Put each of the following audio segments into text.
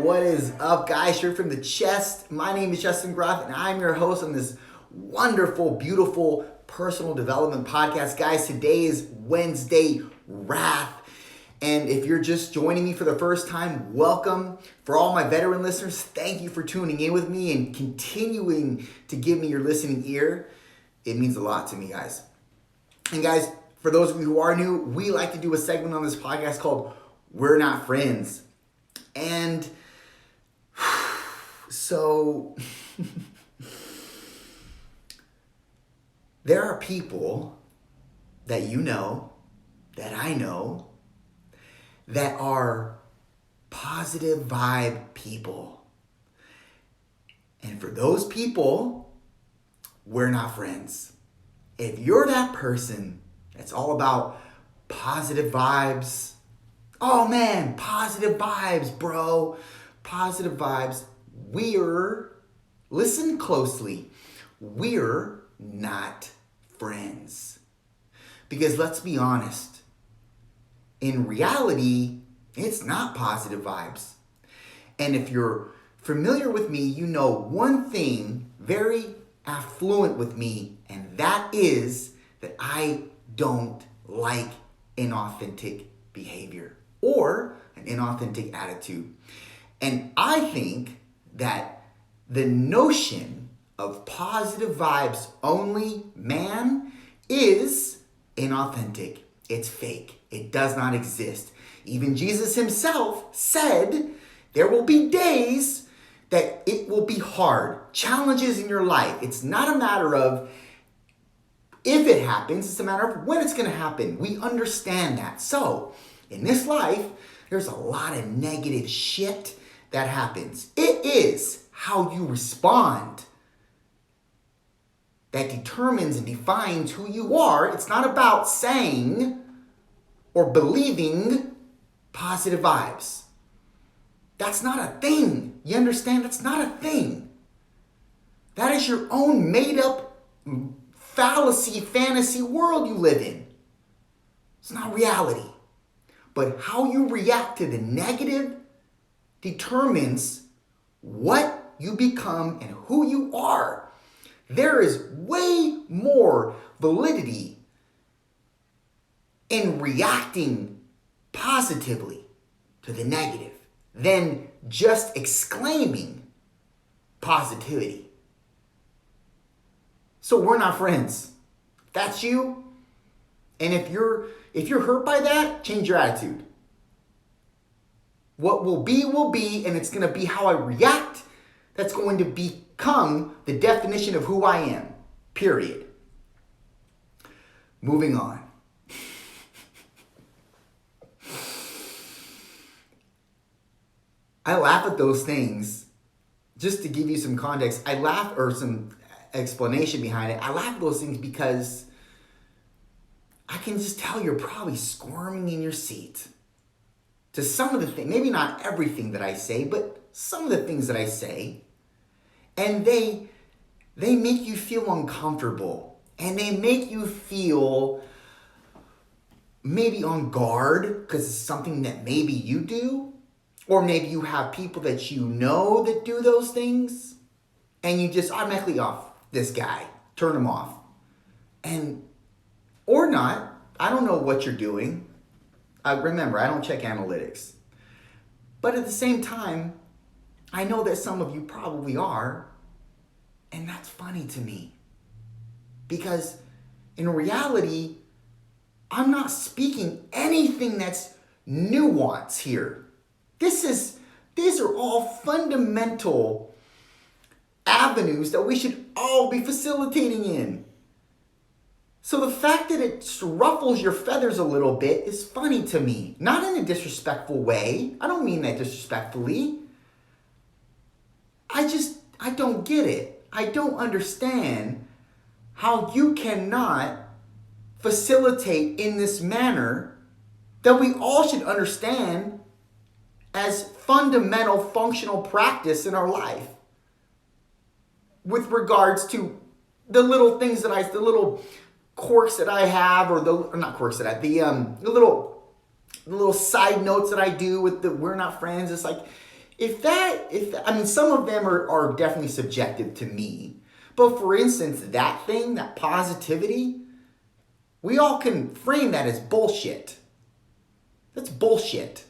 What is up, guys? Straight from the chest. My name is Justin Groth, and I'm your host on this wonderful, beautiful personal development podcast. Guys, today is Wednesday Wrath. And if you're just joining me for the first time, welcome. For all my veteran listeners, thank you for tuning in with me and continuing to give me your listening ear. It means a lot to me, guys. And guys, for those of you who are new, we like to do a segment on this podcast called We're Not Friends. And so there are people that you know, that I know, that are positive vibe people. And for those people, we're not friends. If you're that person that's all about positive vibes, oh man, positive vibes, bro. Positive vibes. Listen closely, we're not friends. Because let's be honest, in reality, it's not positive vibes. And if you're familiar with me, you know one thing very affluent with me, and that is that I don't like inauthentic behavior or an inauthentic attitude. And I think that the notion of positive vibes only, man, is inauthentic. It's fake. It does not exist. Even Jesus himself said there will be days that it will be hard, challenges in your life. It's not a matter of if it happens, it's a matter of when it's going to happen. We understand that. So, in this life, there's a lot of negative shit that happens. It is how you respond that determines and defines who you are. It's not about saying or believing positive vibes. That's not a thing. You understand? That's not a thing. That is your own made up fallacy, fantasy world you live in. It's not reality. But how you react to the negative determines what you become and who you are. There is way more validity in reacting positively to the negative than just exclaiming positivity. So we're not friends. That's you. And if you're hurt by that, change your attitude. What will be, and it's going to be how I react. That's going to become the definition of who I am. Period. Moving on. I laugh at those things. Just to give you some context, I laugh, or some explanation behind it. I laugh at those things because I can just tell you're probably squirming in your seat to some of the things, maybe not everything that I say, but some of the things that I say. And they make you feel uncomfortable. And they make you feel maybe on guard because it's something that maybe you do. Or maybe you have people that you know that do those things. And you just automatically off this guy. Turn him off. And, or not. I don't know what you're doing. Remember, I don't check analytics. But at the same time, I know that some of you probably are. And that's funny to me. Because in reality, I'm not speaking anything that's nuance here. These are all fundamental avenues that we should all be facilitating in. So the fact that it ruffles your feathers a little bit is funny to me. Not in a disrespectful way. I don't mean that disrespectfully. I don't get it. I don't understand how you cannot facilitate in this manner that we all should understand as fundamental functional practice in our life with regards to the little things the little quirks that I have, or the little side notes that I do with the we're not friends. It's like, I mean, some of them are definitely subjective to me. But for instance, that thing, that positivity, we all can frame that as bullshit. That's bullshit.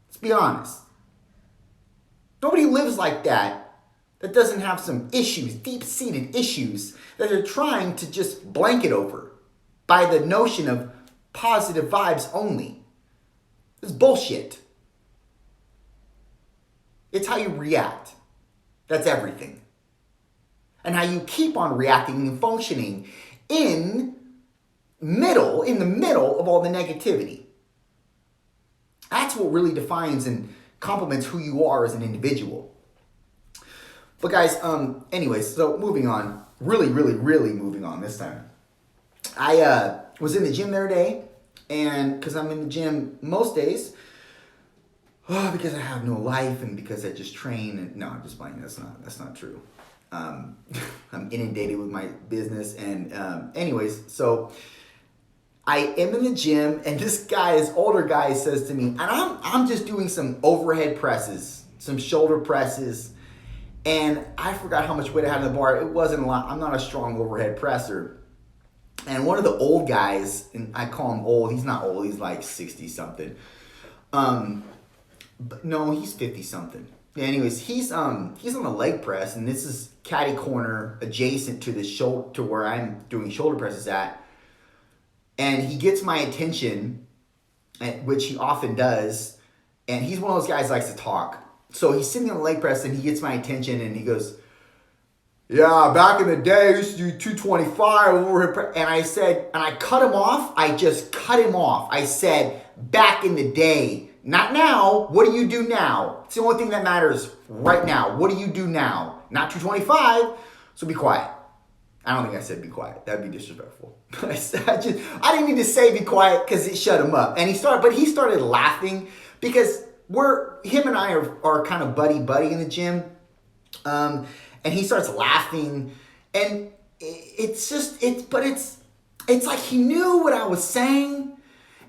Let's be honest. Nobody lives like that doesn't have some issues, deep-seated issues, that they're trying to just blanket over by the notion of positive vibes only. It's bullshit. It's how you react. That's everything. And how you keep on reacting and functioning in the middle of all the negativity. That's what really defines and complements who you are as an individual. But guys, anyways, so moving on. Really moving on this time. I was in the gym the other day, and because I'm in the gym most days, because I have no life and because I just train. And no, I'm just playing. That's not true. I'm inundated with my business, and anyways, so I am in the gym, and this older guy says to me, and I'm just doing some overhead presses, some shoulder presses, and I forgot how much weight I had on the bar. It wasn't a lot. I'm not a strong overhead presser. And one of the old guys, and I call him old. He's not old. He's like 60 something. But no, he's 50 something. Anyways, he's on a leg press, and this is catty corner adjacent to the shoulder, to where I'm doing shoulder presses at. And he gets my attention, which he often does. And he's one of those guys that likes to talk. So he's sitting on the leg press, and he gets my attention, and he goes, "Yeah, back in the day, I used to do 225 overhead press." And I said, and I cut him off. I just cut him off. I said, "Back in the day, not now. What do you do now? It's the only thing that matters right now. What do you do now? Not 225, so be quiet." I don't think I said be quiet. That'd be disrespectful. But I didn't need to say be quiet because it shut him up. And he started laughing because him and I are kind of buddy in the gym. And he starts laughing, and it's like he knew what I was saying,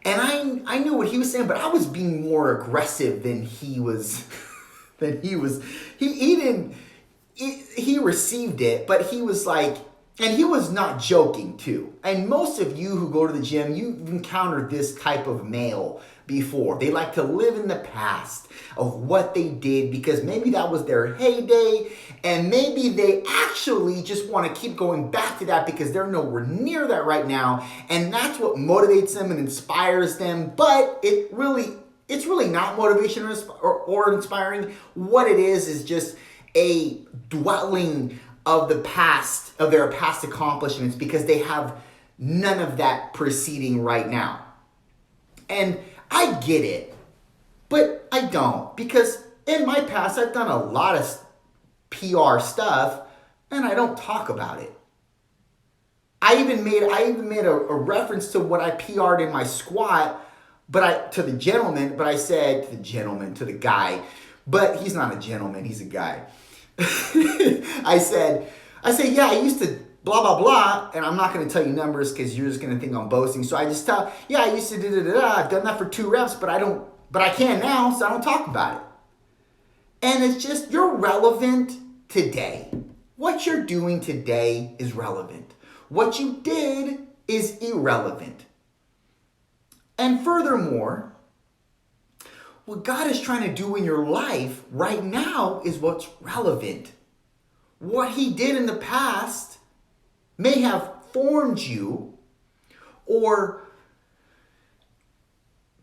and I knew what he was saying, but I was being more aggressive than he was. He received it, but he was like, and he was not joking too. And most of you who go to the gym, you've encountered this type of male before. They like to live in the past of what they did because maybe that was their heyday, and maybe they actually just want to keep going back to that because they're nowhere near that right now, and that's what motivates them and inspires them. But it's really not motivation or inspiring. What it is just a dwelling of the past, of their past accomplishments, because they have none of that proceeding right now. And I get it, but I don't, because in my past I've done a lot of PR stuff and I don't talk about it. I even made a reference to what I PR'd in my squat, to the guy, but he's not a gentleman, he's a guy. I said, yeah, I used to blah, blah, blah, and I'm not going to tell you numbers because you're just going to think I'm boasting. So I just tell, yeah, I used to I've done that for 2 reps, but I can now, so I don't talk about it. And it's just, you're relevant today. What you're doing today is relevant. What you did is irrelevant. And furthermore, what God is trying to do in your life right now is what's relevant. What he did in the past may have formed you or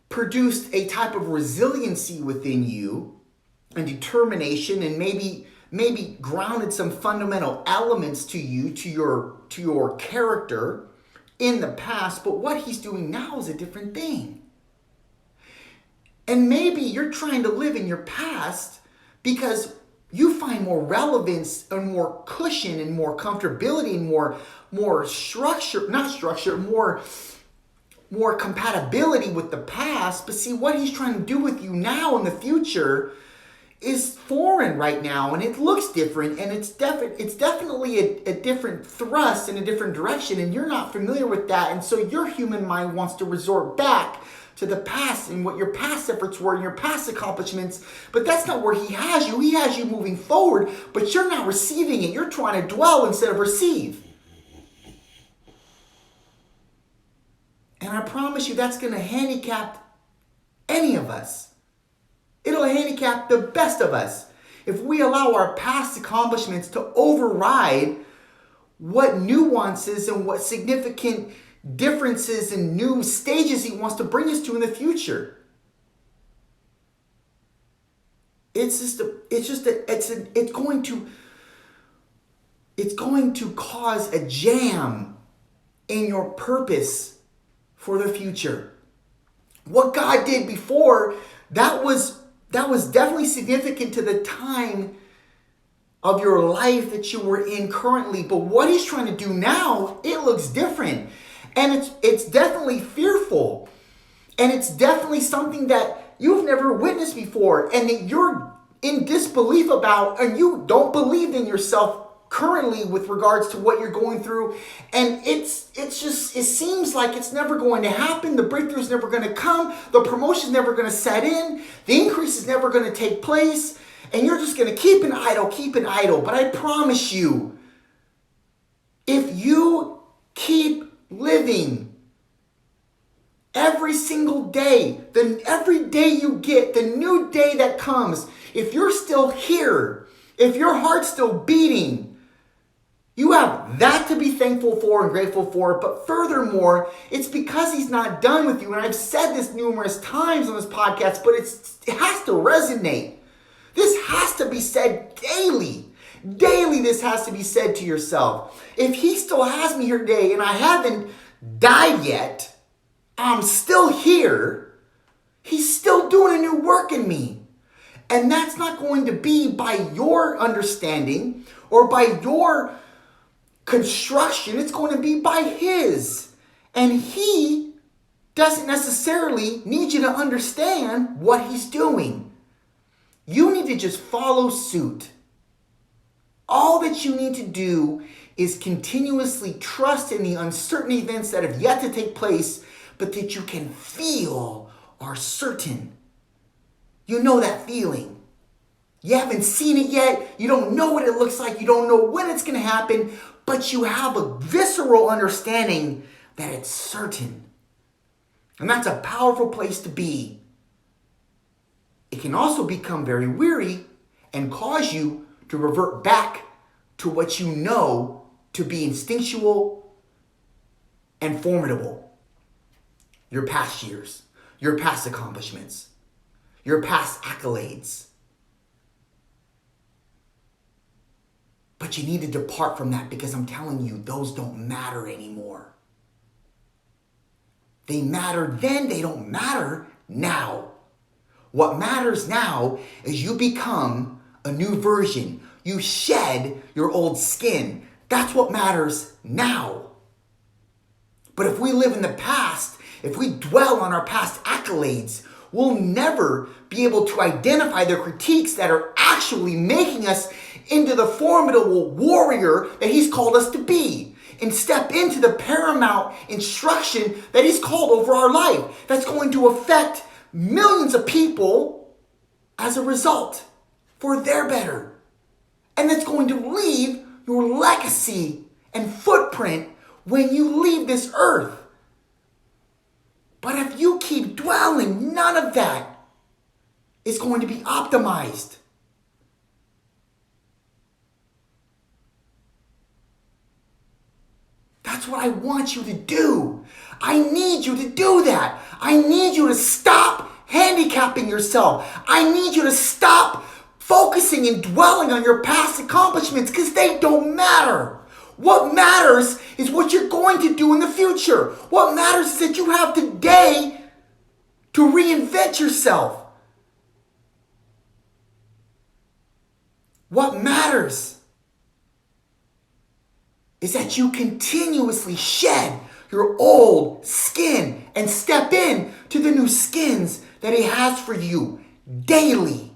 produced a type of resiliency within you and determination, and maybe grounded some fundamental elements to you, to your character in the past. But what he's doing now is a different thing. And maybe you're trying to live in your past because you find more relevance and more cushion and more comfortability and more structure, not structure, more compatibility with the past. But see, what he's trying to do with you now in the future is foreign right now, and it looks different, and it's definitely a different thrust in a different direction, and you're not familiar with that, and so your human mind wants to resort back to the past and what your past efforts were and your past accomplishments. But that's not where he has you. He has you moving forward, but you're not receiving it. You're trying to dwell instead of receive. And I promise you that's going to handicap any of us. It'll handicap the best of us if we allow our past accomplishments to override what nuances and what significant differences and new stages he wants to bring us to in the future. It's going to cause a jam in your purpose for the future. What God did before, that was definitely significant to the time of your life that you were in currently. But what he's trying to do now, it looks different. And it's definitely fearful. And it's definitely something that you've never witnessed before and that you're in disbelief about, and you don't believe in yourself currently with regards to what you're going through. And it seems like it's never going to happen. The breakthrough is never going to come. The promotion is never going to set in. The increase is never going to take place. And you're just going to keep an idol. But I promise you, if you keep living every single day, then every day you get, the new day that comes, if you're still here, if your heart's still beating, you have that to be thankful for and grateful for. But furthermore, it's because he's not done with you. And I've said this numerous times on this podcast, but it has to resonate. This has to be said daily. Daily, this has to be said to yourself. If he still has me here today and I haven't died yet, I'm still here, he's still doing a new work in me. And that's not going to be by your understanding or by your construction. It's going to be by his. And he doesn't necessarily need you to understand what he's doing. You need to just follow suit. All that you need to do is continuously trust in the uncertain events that have yet to take place, but that you can feel are certain. You know that feeling. You haven't seen it yet. You don't know what it looks like. You don't know when it's going to happen, but you have a visceral understanding that it's certain. And that's a powerful place to be. It can also become very weary and cause you to revert back to what you know to be instinctual and formidable. Your past years, your past accomplishments, your past accolades. But you need to depart from that, because I'm telling you, those don't matter anymore. They mattered then, they don't matter now. What matters now is you become a new version. You shed your old skin. That's what matters now. But if we live in the past, if we dwell on our past accolades, we'll never be able to identify the critiques that are actually making us into the formidable warrior that he's called us to be, and step into the paramount instruction that he's called over our life that's going to affect millions of people as a result for their better. And that's going to leave your legacy and footprint when you leave this earth. But if you keep dwelling, none of that is going to be optimized. That's what I want you to do. I need you to do that. I need you to stop handicapping yourself. I need you to stop focusing and dwelling on your past accomplishments, because they don't matter. What matters is what you're going to do in the future. What matters is that you have today to reinvent yourself. What matters is that you continuously shed your old skin and step in to the new skins that he has for you daily.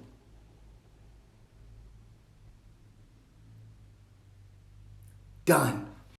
Done.